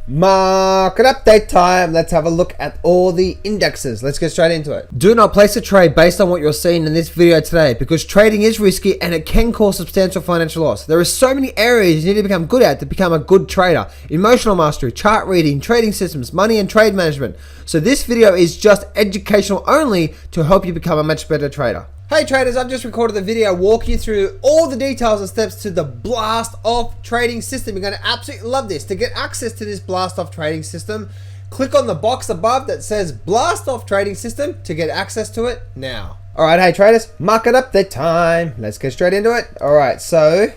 Market update time. Let's have a look at all the indexes. Let's get straight into it. Do not place a trade based on what you're seeing in this video today, because trading is risky and it can cause substantial financial loss. There are so many areas you need to become good at to become a good trader. Emotional mastery, chart reading, trading systems, money and trade management. So this video is just educational only to help you become a much better trader. Hey traders, I've just recorded the video walking you through all the details and steps to the blast off trading system. You're going to absolutely love this. To get access to this blast off trading system, click on the box above that says blast off trading system to get access to it now. Alright, hey traders, market update time. Let's get straight into it. Alright, so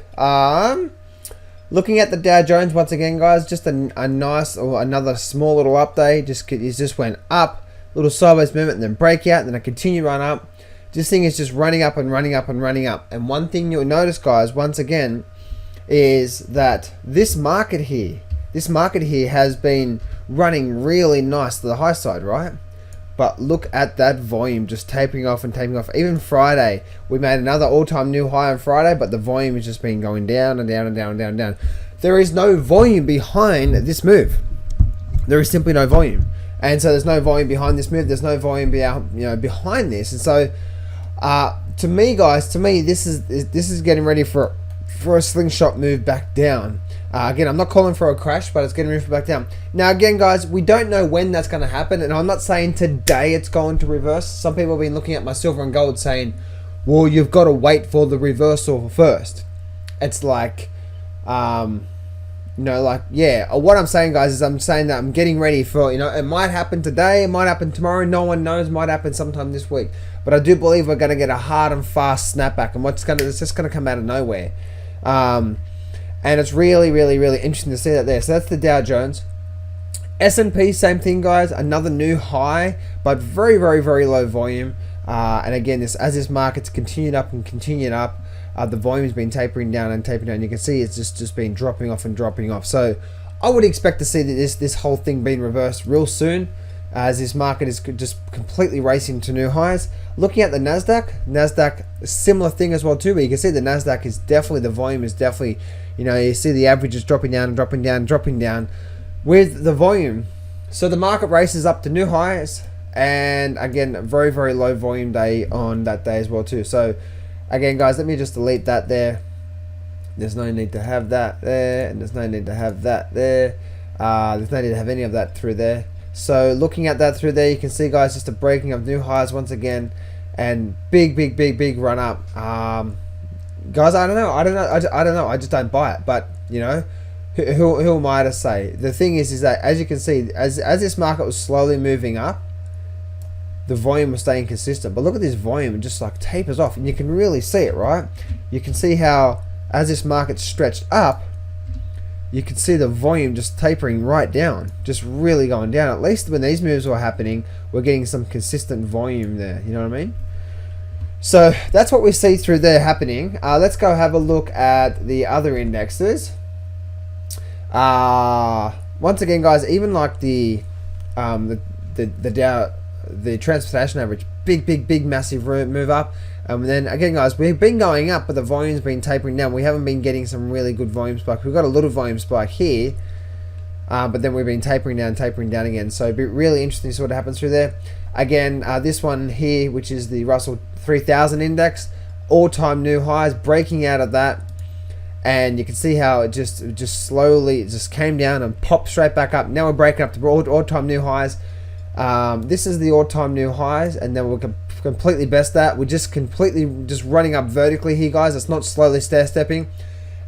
looking at the Dow Jones once again, guys, just a nice, or another small little update. It just went up, little sideways movement, and then breakout, and then a continued run up. This thing is just running up and running up and running up. And one thing you'll notice, guys, once again, is that this market here has been running really nice to the high side, right? But look at that volume just tapering off and tapering off. Even Friday, we made another all-time new high on Friday, but the volume has just been going down and down and down and down and down. There is no volume behind this move. There is simply no volume. And so there's no volume behind this move. There's no volume behind this. And so to me, guys, this is getting ready for a slingshot move back down. Again, I'm not calling for a crash, but it's getting ready for back down. Now, again, guys, we don't know when that's going to happen, and I'm not saying today it's going to reverse. Some people have been looking at my silver and gold saying, well, you've got to wait for the reversal first. It's like, yeah. What I'm saying, guys, is I'm saying that I'm getting ready for, it might happen today, it might happen tomorrow, no one knows, it might happen sometime this week. But I do believe we're going to get a hard and fast snapback, and it's just going to come out of nowhere. And it's really, really, really interesting to see that there. So that's the Dow Jones. S&P, same thing, guys, another new high, but very, very, very low volume. And again, as this market's continued up and continued up, the volume's been tapering down and tapering down. You can see it's just been dropping off and dropping off. So I would expect to see that this whole thing being reversed real soon, as this market is just completely racing to new highs. Looking at the Nasdaq, similar thing as well too. But you can see the Nasdaq is definitely, the volume is definitely, you see the average is dropping down and dropping down and dropping down with the volume. So the market races up to new highs, and again, a very, very low volume day on that day as well too. So again, guys, let me just delete that there. There's no need to have that there, and there's no need to have that there. There's no need to have any of that through there. So looking at that through there, you can see, guys, just a breaking of new highs once again, and big run up. Guys, I don't know. I just don't buy it. But who am I to say? The thing is that, as you can see, as this market was slowly moving up, the volume was staying consistent. But look at this volume, it just like tapers off, and you can really see it, right? You can see how as this market stretched up, you can see the volume just tapering right down, just really going down. At least when these moves were happening, we're getting some consistent volume there. You know what I mean? So that's what we see through there happening. Let's go have a look at the other indexes. Once again, guys, even like the Dow, the transportation average, big massive move up. And then again, guys, we've been going up, but the volume's been tapering down. We haven't been getting some really good volume spike. We've got a little volume spike here, but then we've been tapering down again. So it'd be really interesting to see what happens through there. Again, this one here, which is the Russell 3000 index, all-time new highs, breaking out of that. And you can see how it just slowly just came down and popped straight back up. Now we're breaking up to all-time new highs. This is the all-time new highs, and then we'll completely best that. We're just completely running up vertically here, guys. It's not slowly stair-stepping,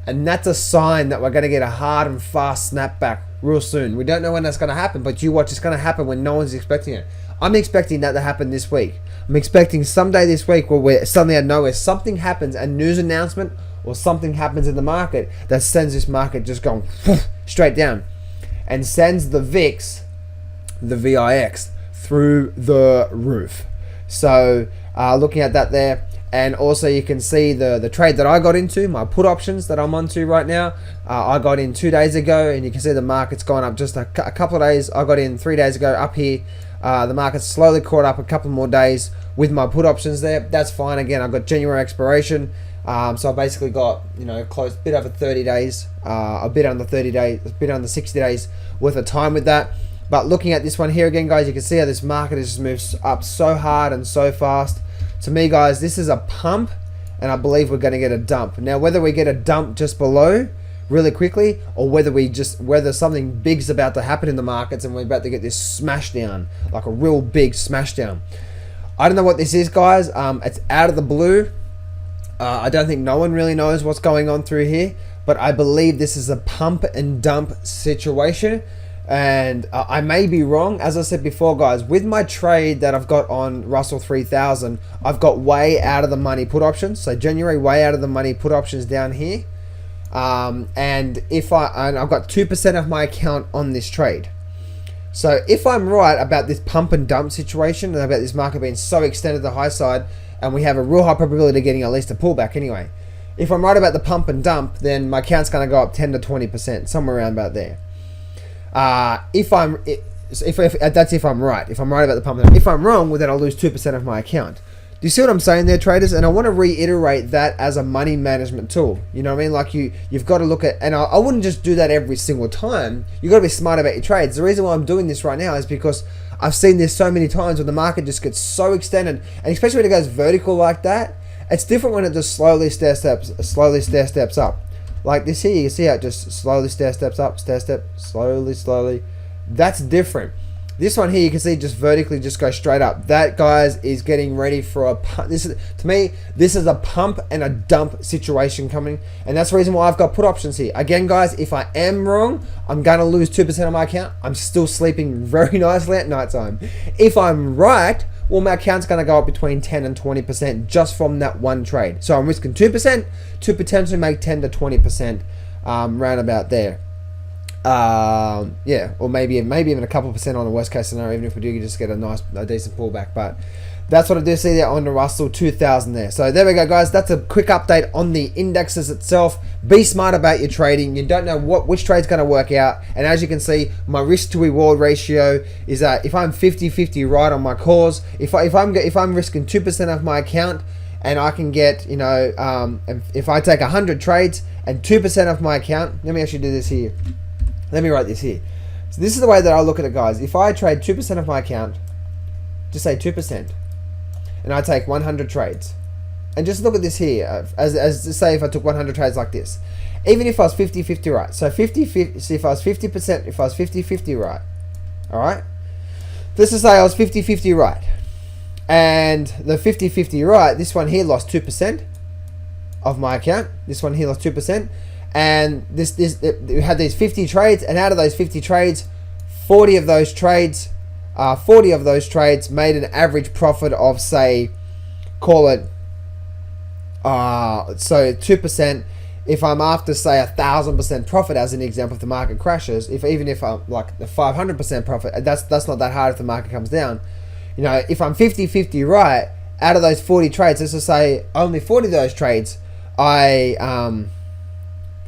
and that's a sign that we're going to get a hard and fast snapback real soon. We don't know when that's going to happen, but you watch, it's going to happen when no one's expecting it. I'm expecting that to happen this week. I'm expecting someday this week where suddenly out of nowhere something happens, a news announcement or something happens in the market that sends this market just going straight down and sends the VIX, the VIX, through the roof. So looking at that there, and also you can see the trade that I got into, my put options that I'm onto right now. I got in 2 days ago, and you can see the market's gone up just a couple of days. I got in 3 days ago up here. The market's slowly caught up a couple more days with my put options there. That's fine. Again, I've got January expiration. So I basically got, you know, close, bit over 30 days, a bit under 30 days, a bit under 60 days worth of time with that. But looking at this one here again, guys, you can see how this market has just moved up so hard and so fast. To me, guys, this is a pump, and I believe we're going to get a dump. Now, whether we get a dump just below really quickly, or whether something big's about to happen in the markets and we're about to get this smash down, like a real big smash down. I don't know what this is, guys. It's out of the blue. I don't think no one really knows what's going on through here, but I believe this is a pump and dump situation. And I may be wrong. As I said before, guys, with my trade that I've got on Russell 3000, I've got way out of the money put options. So January way out of the money put options down here. And I've got 2% of my account on this trade. So if I'm right about this pump and dump situation and about this market being so extended to the high side, and we have a real high probability of getting at least a pullback anyway. If I'm right about the pump and dump, then my account's going to go up 10 to 20%, somewhere around about there. If I'm right, if I'm right about the pump and dump. If I'm wrong, well, then I'll lose 2% of my account. Do you see what I'm saying there, traders? And I want to reiterate that as a money management tool. You know what I mean? Like you've got to look at, and I wouldn't just do that every single time. You've got to be smart about your trades. The reason why I'm doing this right now is because I've seen this so many times when the market just gets so extended, and especially when it goes vertical like that. It's different when it just slowly stair steps up. Like this here, you can see how it just slowly stair steps up, slowly. That's different. This one here, you can see just vertically just go straight up. That, guys, is getting ready for a pump. To me, this is a pump and a dump situation coming, and that's the reason why I've got put options here. Again, guys, if I am wrong, I'm going to lose 2% of my account. I'm still sleeping very nicely at night time. If I'm right, well, my account's going to go up between 10 and 20% just from that one trade. So I'm risking 2% to potentially make 10 to 20% round about there. Yeah, or maybe even a couple percent on the worst case scenario, even if we do just get a decent pullback. But that's what I do see there on the Russell 2000 there. So there we go, guys. That's a quick update on the indexes itself. Be smart about your trading. You don't know which trade's going to work out. And as you can see, my risk to reward ratio is that if I'm 50-50 right on my calls, if I'm risking 2% of my account, and I can get, you know, if I take 100 trades and 2% of my account, let me actually do this here. Let me write this here. So this is the way that I look at it, guys. If I trade 2% of my account, just say 2%, and I take 100 trades, and just look at this here, as to say if I took 100 trades like this, even if I was 50-50 right, so 50-50, see if I was 50%, if I was 50-50 right, all right? Let's just say I was 50-50 right, and the 50-50 right, this one here lost 2% of my account, this one here lost 2%, and we had these 50 trades, and out of those 50 trades, 40 of those trades made an average profit of, say, call it so 2%. If I'm after, say, 1,000% profit as an example, if the market crashes, even if I'm like the 500% profit, that's not that hard if the market comes down. You know, if I'm 50-50 right, out of those 40 trades, let's just say only 40 of those trades I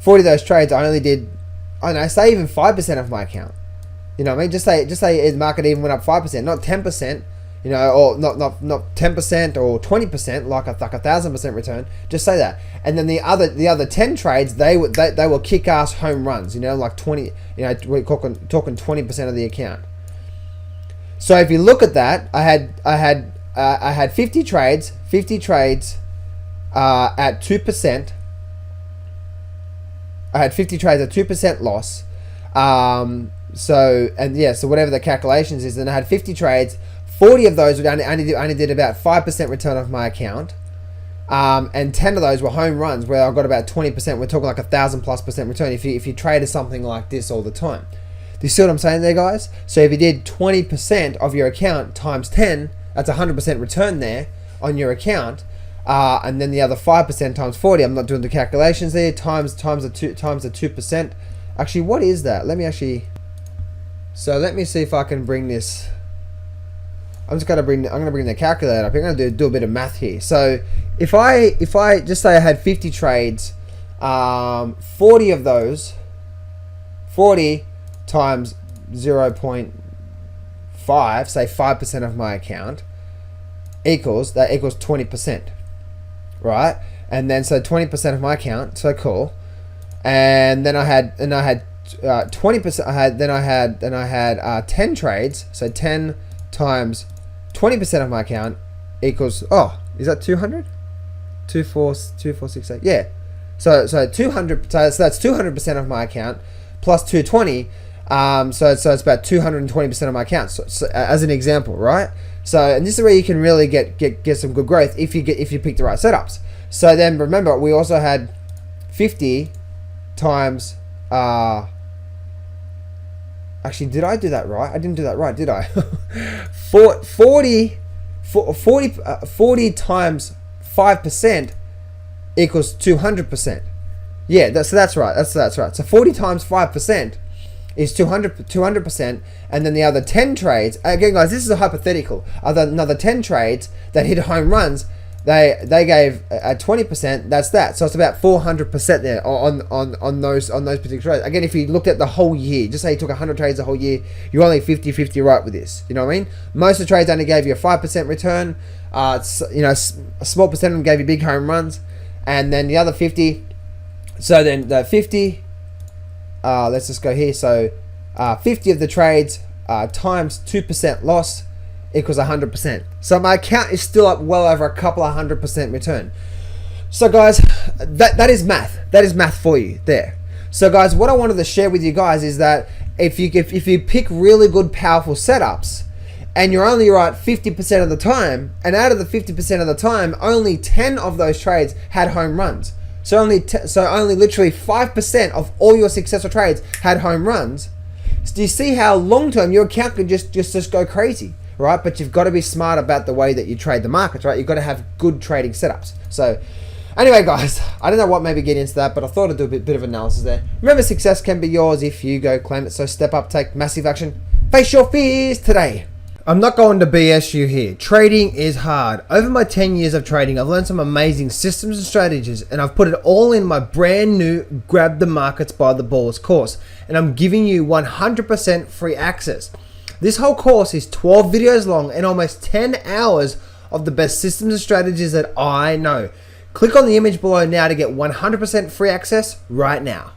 only did, I don't know, say even 5% of my account. You know what I mean? Just say the market even went up 5%, not 10%, you know, or not 10% or 20%, like a 1,000% return. Just say that. And then the other 10 trades, they will kick ass home runs, you know, like 20, you know, we're talking 20% of the account. So if you look at that, I had 50 trades at 2%. I had 50 trades at 2% loss. So whatever the calculations is, then I had 50 trades. 40 of those only did about 5% return of my account. And 10 of those were home runs where I got about 20%. We're talking like 1,000+% return if you traded something like this all the time. Do you see what I'm saying there, guys? So if you did 20% of your account times 10, that's 100% return there on your account. And then the other 5% times 40, I'm not doing the calculations there, times the 2%. Actually, what is that? Let me see if I can bring this. I'm going to bring the calculator up. I'm going to do a bit of math here. So if I just say I had 50 trades, 40 of those, 40 times 0.5, say 5% of my account, equals 20%. Right? and then so 20% of my account. So cool. And then I had 20%. I had 10 trades. So 10 times 20% of my account equals, oh, is that 200? 2468. Yeah. So 200. So that's 200% of my account plus 220. So it's about 220% of my account. So as an example, right? So, and this is where you can really get some good growth if you pick the right setups. So then remember, we also had 50 times. Actually, did I do that right? I didn't do that right, did I? 40 times 5% equals 200%. Yeah, so that's right. That's right. So 40 times 5% is 200%, and then the other 10 trades, again guys, this is a hypothetical, another 10 trades that hit home runs, they gave a 20%, that's that. So it's about 400% there on those particular trades. Again, if you looked at the whole year, just say you took 100 trades the whole year, you're only 50-50 right with this. You know what I mean? Most of the trades only gave you a 5% return. A small percent of them gave you big home runs, and then the other 50. So then the 50. Let's just go here. So 50 of the trades times 2% loss equals 100%. So my account is still up well over a couple of 100% return. So guys, that is math. That is math for you there. So guys, what I wanted to share with you guys is that if you pick really good, powerful setups, and you're only right 50% of the time, and out of the 50% of the time, only 10 of those trades had home runs. So only literally 5% of all your successful trades had home runs. So do you see how long term your account can just go crazy, right? But you've got to be smart about the way that you trade the markets, right? You've got to have good trading setups. So anyway, guys, I don't know what made me get into that, but I thought I'd do a bit of analysis there. Remember, success can be yours if you go claim it. So step up, take massive action, face your fears today. I'm not going to BS you here. Trading is hard. Over my 10 years of trading, I've learned some amazing systems and strategies, and I've put it all in my brand new Grab the Markets by the Balls course, and I'm giving you 100% free access. This whole course is 12 videos long and almost 10 hours of the best systems and strategies that I know. Click on the image below now to get 100% free access right now.